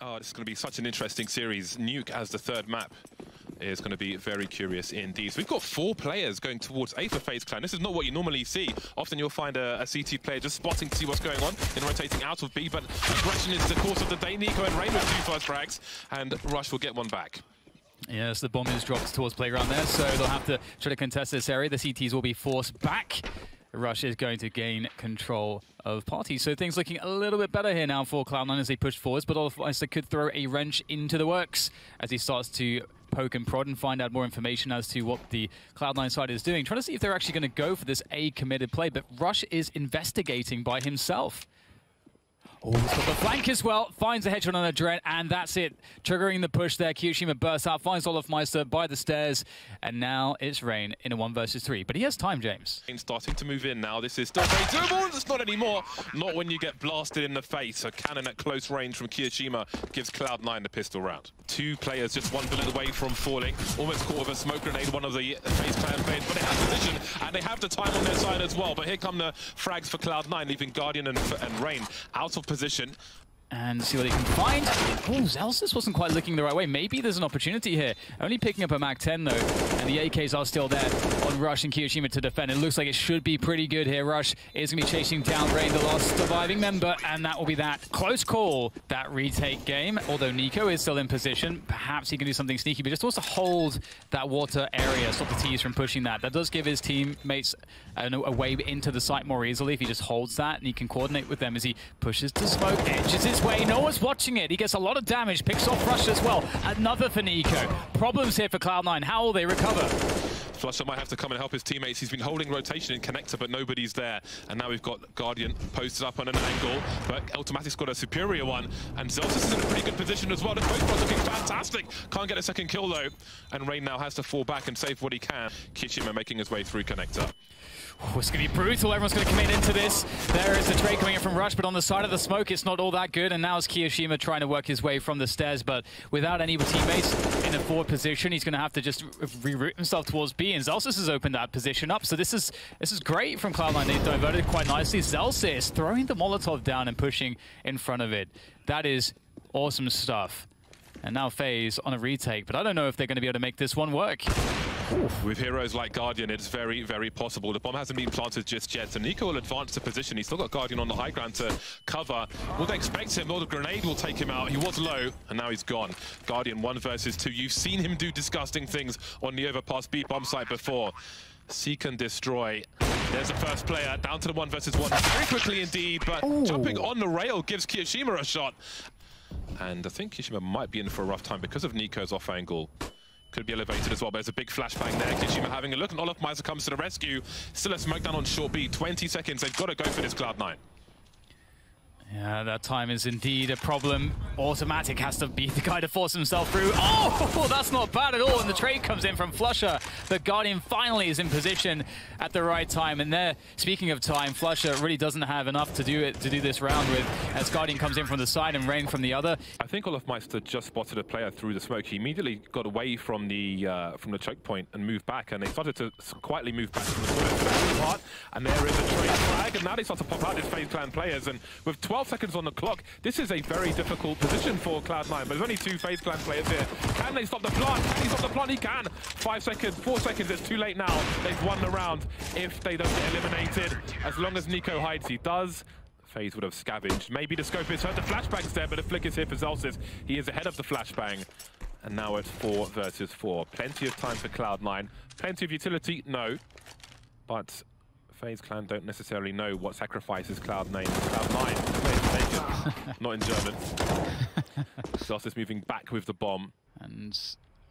Oh, this is going to be such an interesting series. Nuke as the third map is going to be very curious indeed. So we've got 4 players going towards A for FaZe Clan. This is not what you normally see. Often you'll find a CT player just spotting to see what's going on and rotating out of B, but aggression is the course of the day. Nico and Rain with 2 first frags, and Rush will get one back. Yes, the bomb is dropped towards playground there, so they'll have to try to contest this area. The CTs will be forced back. Rush is going to gain control of party. So things looking a little bit better here now for Cloud9 as they push forwards, but Olofmeister could throw a wrench into the works as he starts to poke and prod and find out more information as to what the Cloud9 side is doing. Trying to see if they're actually going to go for this A committed play, but Rush is investigating by himself. Oh, he's got the flank as well, finds a headshot on a Dread, and that's it. Triggering the push there, Kiyoshima bursts out, finds Olofmeister by the stairs, and now it's Rain in a 1 versus 3. But he has time, James. Starting to move in now. This is still very doable. It's not anymore. Not when you get blasted in the face. A cannon at close range from Kiyoshima gives Cloud9 the pistol round. 2 players just 1 bullet away from falling. Almost caught with a smoke grenade, one of the FaZe Clan players, but they have position, and they have the time on their side as well. But here come the frags for Cloud9, leaving Guardian and Rain out of position. And see what he can find. Oh, Zelsis wasn't quite looking the right way. Maybe there's an opportunity here. Only picking up a MAC-10 though, and the AKs are still there on Rush and Kiyoshima to defend. It looks like it should be pretty good here. Rush is going to be chasing down Rain, the last surviving member, and that will be that. Close call, that retake game. Although Nico is still in position, perhaps he can do something sneaky, but just wants to hold that water area, stop the T's from pushing that. That does give his teammates a way into the site more easily if he just holds that, and he can coordinate with them as he pushes to smoke, edges his way. No one's watching it. He gets a lot of damage, picks off Rush as well. Another for Nico. Problems here for Cloud9. How will they recover? Flusher might have to come and help his teammates. He's been holding rotation in connector, but nobody's there. And now we've got Guardian posted up on an angle, but Automatic's got a superior one. And Zelsis is in a pretty good position as well. The post was looking fantastic. Can't get a second kill though. And Rain now has to fall back and save what he can. Kiyoshima making his way through connector. Oh, it's going to be brutal. Everyone's going to commit into this. There is the trade coming in from Rush, but on the side of the smoke, it's not all that good. And now it's Kiyoshima trying to work his way from the stairs, but without any teammates in a forward position, he's going to have to just reroute himself towards B. And Zelsis has opened that position up, so this is great from Cloud9. They've diverted quite nicely. Zelsis throwing the Molotov down and pushing in front of it. That is awesome stuff. And now FaZe on a retake, but I don't know if they're going to be able to make this one work. Oof. With heroes like Guardian, it's very, very possible. The bomb hasn't been planted just yet, and Nico will advance to position. He's still got Guardian on the high ground to cover. Will they expect him? Well, the grenade will take him out. He was low, and now he's gone. Guardian 1 versus 2. You've seen him do disgusting things on the overpass B bomb site before. Seek and destroy. There's the first player, down to the 1 versus 1. Very quickly indeed, but jumping on the rail gives Kiyoshima a shot. And I think Kiyoshima might be in for a rough time because of Nico's off angle. Could be elevated as well, but there's a big flashbang there. Kiyoshima having a look, and Olofmeister comes to the rescue. Still a smoke down on short B. 20 seconds. They've got to go for this Cloud9. Yeah, that time is indeed a problem. Automatic has to be the guy to force himself through. Oh, that's not bad at all. And the trade comes in from Flusher. The Guardian finally is in position at the right time. And there, speaking of time, Flusher really doesn't have enough to do this round with, as Guardian comes in from the side and Rain from the other. I think Olofmeister just spotted a player through the smoke. He immediately got away from the choke point and moved back. And they started to quietly move back from the part. And there is a trade flag. And now they start to pop out these FaZe Clan players. And with 12 seconds on the clock, this is a very difficult position for Cloud9, but there's only 2 FaZe Clan players here. Can they stop the plant? Can he stop the plant? He can. 5 seconds, 4 seconds, it's too late now. They've won the round if they don't get eliminated. As long as Nico hides, he does. FaZe would have scavenged. Maybe the scope is hurt. The flashbang's there, but the flick is here for Zelsis. He is ahead of the flashbang. And now it's 4 versus 4. Plenty of time for Cloud9. Plenty of utility, no. But FaZe Clan don't necessarily know what sacrifices Cloud9. Not in German. Zelsis moving back with the bomb. And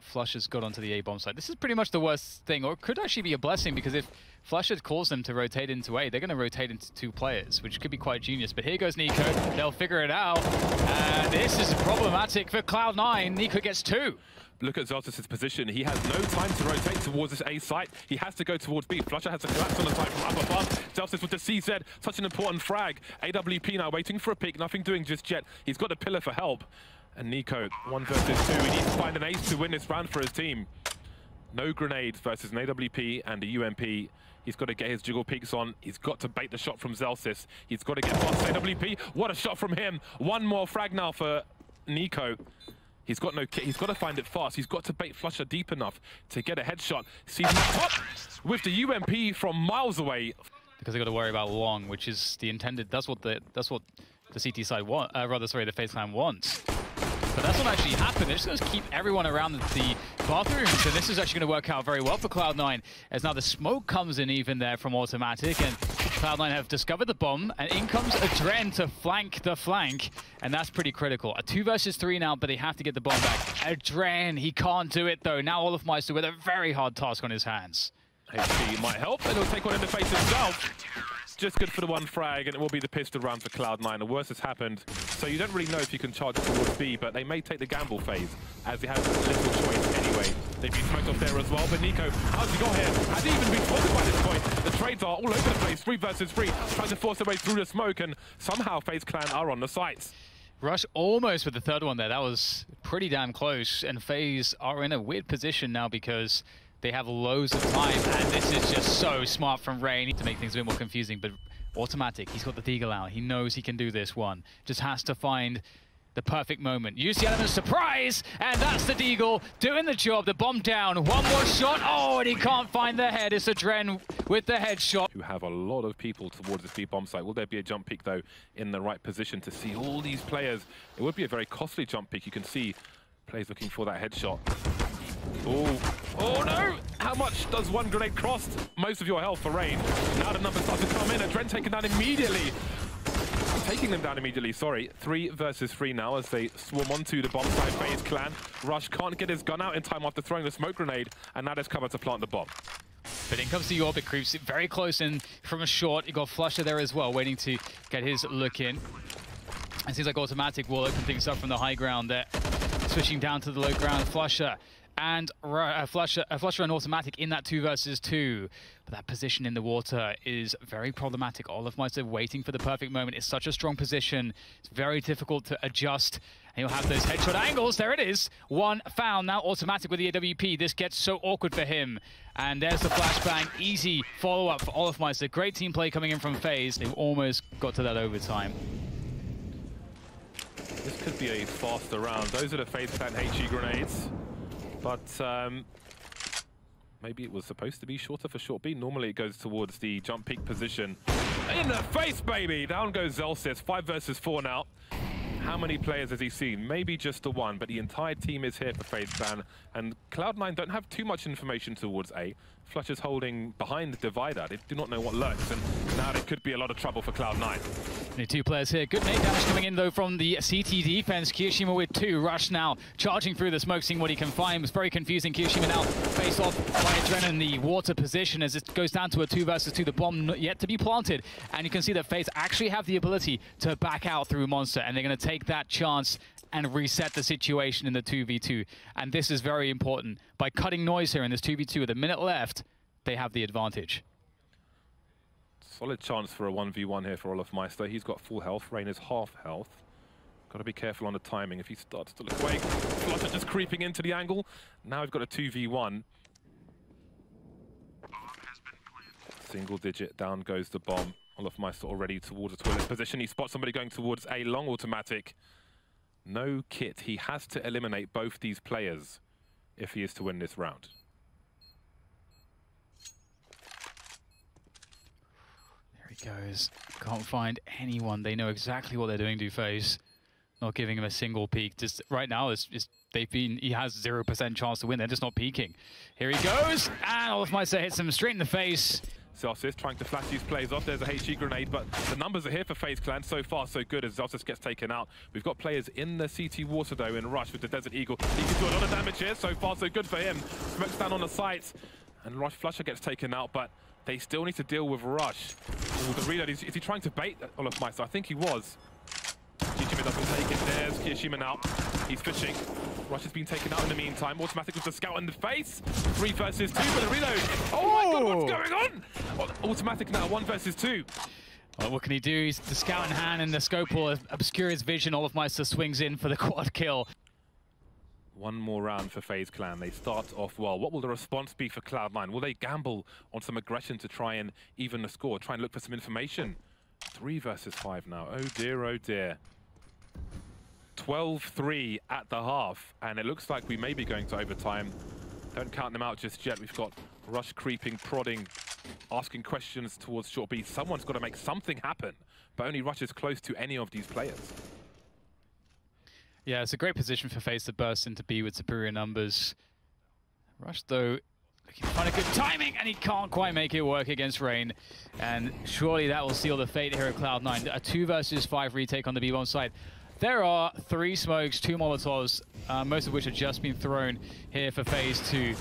Flush has got onto the A bomb side. This is pretty much the worst thing, or it could actually be a blessing, because if Flush had caused them to rotate into A, they're going to rotate into 2 players, which could be quite genius. But here goes Nico. They'll figure it out. And this is problematic for Cloud9. Nico gets 2. Look at Zelsis' position. He has no time to rotate towards this A site. He has to go towards B. Flusher has to collapse on the side from up above. Zelsis with the CZ. Such an important frag. AWP now waiting for a peek. Nothing doing just yet. He's got a pillar for help. And Nico, 1 versus 2. He needs to find an ace to win this round for his team. No grenades versus an AWP and a UMP. He's got to get his jiggle peaks on. He's got to bait the shot from Zelsis. He's got to get past AWP. What a shot from him. 1 more frag now for Nico. He's got no kit. He's got to find it fast. He's got to bait Flusher deep enough to get a headshot. Sees him up top with the UMP from miles away. Because they got to worry about long, which is the intended. That's what the CT side want. The FaZe clan wants. But that's not actually happened. They're just going to keep everyone around the bathrooms, and this is actually going to work out very well for Cloud9, as now the smoke comes in even there from Automatic, and Cloud9 have discovered the bomb, and in comes Adren to flank the flank, and that's pretty critical. A 2 versus 3 now, but they have to get the bomb back. Adren, he can't do it though. Now olofmeister with a very hard task on his hands. HC might help, and he'll take one in the face himself. Just good for the one frag, and it will be the pistol round for Cloud9. The worst has happened, so you don't really know if you can charge it towards B, but they may take the gamble phase, as they have little choice anyway. They've been smoked off there as well, but Nico, how's he got here? Has he even been spotted by this point? The trades are all over the place, 3 versus 3, trying to force their way through the smoke, and somehow FaZe clan are on the sites. Rush almost with the third one there. That was pretty damn close, and FaZe are in a weird position now because they have loads of time, and this is just so smart from Rain to make things a bit more confusing. But Automatic, he's got the Deagle out. He knows he can do this one. Just has to find the perfect moment. Use the element of surprise, and that's the Deagle doing the job. The bomb down. One more shot. Oh, and he can't find the head. It's Adren with the headshot. Who have a lot of people towards the B bomb site. Will there be a jump peak, though, in the right position to see all these players? It would be a very costly jump peak. You can see players looking for that headshot. Oh no! How much does one grenade cost? Most of your health for Rain. Now the numbers start to come in. Adren taken down immediately. Taking them down immediately, sorry. 3 versus 3 now as they swarm onto the bomb site. FaZe clan. Rush can't get his gun out in time after throwing the smoke grenade, and now there's cover to plant the bomb. But in comes the orbit, creeps very close in from a short. You got Flusher there as well, waiting to get his look in. It seems like Automatic will open things up from the high ground there. Switching down to the low ground, Flusher and Flusher and Automatic in that 2 versus 2. But that position in the water is very problematic. olofmeister waiting for the perfect moment. It's such a strong position. It's very difficult to adjust. And he'll have those headshot angles. There it is. One found. Now Automatic with the AWP. This gets so awkward for him. And there's the flashbang. Easy follow-up for olofmeister. Great team play coming in from FaZe. They've almost got to that overtime. This could be a faster round. Those are the FaZe clan HE grenades. But maybe it was supposed to be shorter for short B. Normally it goes towards the jump peak position. In the face, baby! Down goes Zelsis. 5 versus 4 now. How many players has he seen? Maybe just the one, but the entire team is here for FaZe clan. And Cloud9 don't have too much information towards A. Flusher's holding behind the divider. They do not know what lurks, and now there could be a lot of trouble for Cloud9. Only 2 players here. Good nade damage coming in, though, from the CT defense. Kiyoshima with 2. Rush now charging through the smoke, seeing what he can find. It was very confusing. Kiyoshima now faced off by Adren in the water position as it goes down to a 2 versus 2. The bomb not yet to be planted. And you can see that FaZe actually have the ability to back out through Monster, and they're going to take that chance and reset the situation in the 2v2. And this is very important. By cutting noise here in this 2v2 with a minute left, they have the advantage. Solid chance for a 1v1 here for olofmeister. He's got full health. Rain is half health. Got to be careful on the timing. If he starts to look away, Flusher just creeping into the angle. Now we've got a 2v1. Single digit, down goes the bomb. olofmeister already towards a toilet position. He spots somebody going towards A long. Automatic. No kit. He has to eliminate both these players if he is to win this round. There he goes. Can't find anyone. They know exactly what they're doing to FaZe. Not giving him a single peek. Just right now, he has 0% chance to win. They're just not peeking. Here he goes, and olofmeister hits him straight in the face. Zelsis trying to flash these plays off. There's a HE grenade, but the numbers are here for FaZe clan. So far, so good as Zelsis gets taken out. We've got players in the CT water, though, in Rush with the Desert Eagle. He can do a lot of damage here. So far, so good for him. Smokes down on the sites, and Rush Flusher gets taken out, but they still need to deal with Rush. Ooh, the reload, is he trying to bait olofmeister? I think he was. Kiyoshima doesn't take it. There's Kiyoshima now. He's fishing. Rush has been taken out in the meantime. Automatic with the scout in the face. 3 versus 2 for the reload. Oh my god, what's going on? Automatic now, 1 versus 2. Well, what can he do? He's the scout in hand, and the scope will obscure his vision. olofmeister swings in for the quad kill. One more round for FaZe clan. They start off well. What will the response be for Cloud9? Will they gamble on some aggression to try and even the score? Try and look for some information? 3 versus 5 now. Oh dear, oh dear. 12-3 at the half, and it looks like we may be going to overtime. Don't count them out just yet. We've got Rush creeping, prodding, asking questions towards short B. Someone's got to make something happen, but only Rush is close to any of these players. Yeah, it's a great position for FaZe to burst into B with superior numbers. Rush, though, looking to find a good timing, and he can't quite make it work against Rain. And surely that will seal the fate here at Cloud9. A 2 versus 5 retake on the B-bomb side. There are 3 smokes, 2 Molotovs, most of which have just been thrown here for FaZe to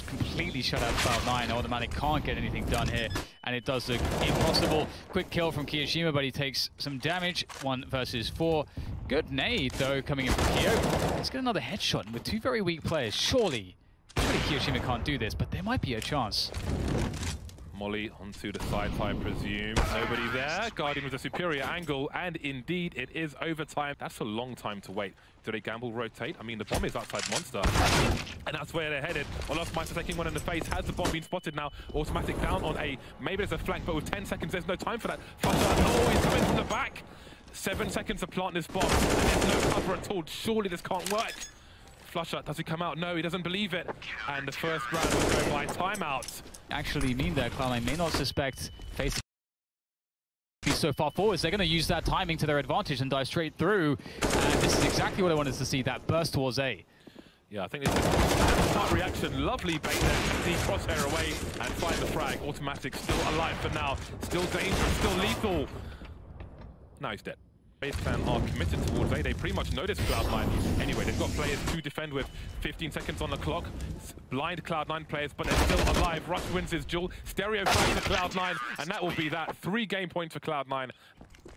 completely shut out Cloud9. Automatic can't get anything done here, and it does look impossible. Quick kill from Kiyoshima, but he takes some damage. 1 versus 4. Good nade, though, coming in from Kiyo. Let's get another headshot with 2 very weak players. Surely Kiyoshima can't do this, but there might be a chance. Molly onto the side, I presume. Nobody there. Guardian with a superior angle, and indeed it is overtime. That's a long time to wait. Do they gamble rotate? I mean, the bomb is outside Monster, and that's where they're headed. Olofmeister taking one in the face. Has the bomb been spotted now? Automatic down on A. Maybe there's a flank, but with 10 seconds, there's no time for that. Oh, he's coming from the back. 7 seconds to plant this bomb, and there's no cover at all. Surely this can't work. Flusher, does he come out? No, he doesn't believe it. And the first round will go by timeout. Actually mean that Cloud9 may not suspect FaZe to be so far forward. They're going to use that timing to their advantage and dive straight through. And this is exactly what I wanted to see, that burst towards A. Yeah, I think this is smart reaction. Lovely bait there. See Crosshair away and find the frag. Automatic still alive for now. Still dangerous, still lethal. Now he's dead. FaZe clan are committed towards A. They pretty much know this Cloud9. Anyway, they've got players to defend with 15 seconds on the clock. Blind Cloud9 players, but they're still alive. Rush wins his duel. Stereo finds the Cloud9, and that will be that. 3 game points for Cloud9.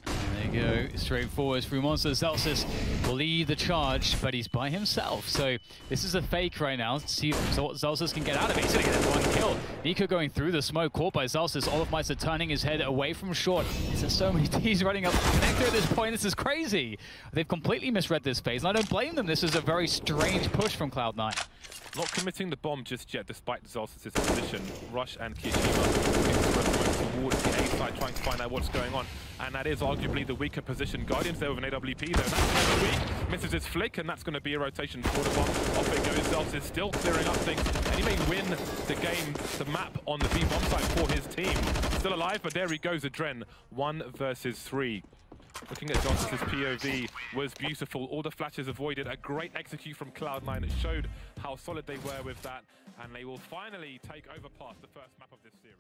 There you go, straight forward through Monster. Zelsis will lead the charge, but he's by himself. So this is a fake right now. Let's see what Zelsis can get out of it. He's going to get one kill. Nico going through the smoke, caught by Zelsis. Olofmeister turning his head away from short. There's so many T's running up the connector at this point. This is crazy. They've completely misread this phase, and I don't blame them. This is a very strange push from Cloud9. Not committing the bomb just yet, despite Zelsis' position. Rush and Kiyoshima towards the A side, trying to find out what's going on. And that is arguably the weaker position. Guardian's there with an AWP, though. That's weak. Misses his flick, and that's going to be a rotation for the bomb. Off it goes. Zelsis still clearing up things. And he may win the game, the map on the B-bomb side for his team. Still alive, but there he goes, Adren. 1 versus 3. Looking at Johnson's POV was beautiful. All the flashes avoided. A great execute from Cloud9. It showed how solid they were with that. And they will finally take over past the first map of this series.